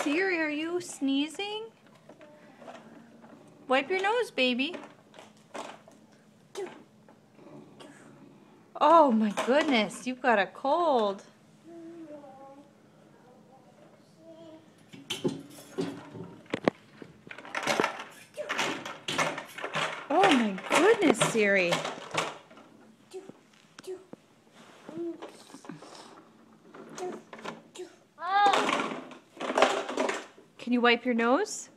Siri, are you sneezing? Wipe your nose, baby. Oh my goodness, you've got a cold. Oh my goodness, Siri. Can you wipe your nose?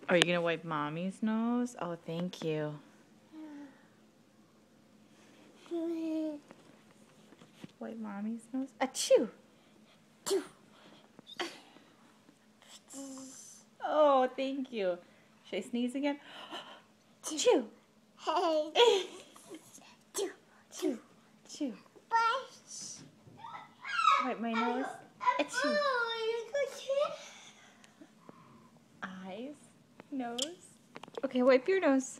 Are you gonna wipe Mommy's nose? Oh, thank you. Wipe Mommy's nose. Achoo! Oh, thank you. Should I sneeze again? Achoo! Hey. Achoo! Achoo! Wipe my nose. Achoo! Eyes. Nose. Okay, wipe your nose.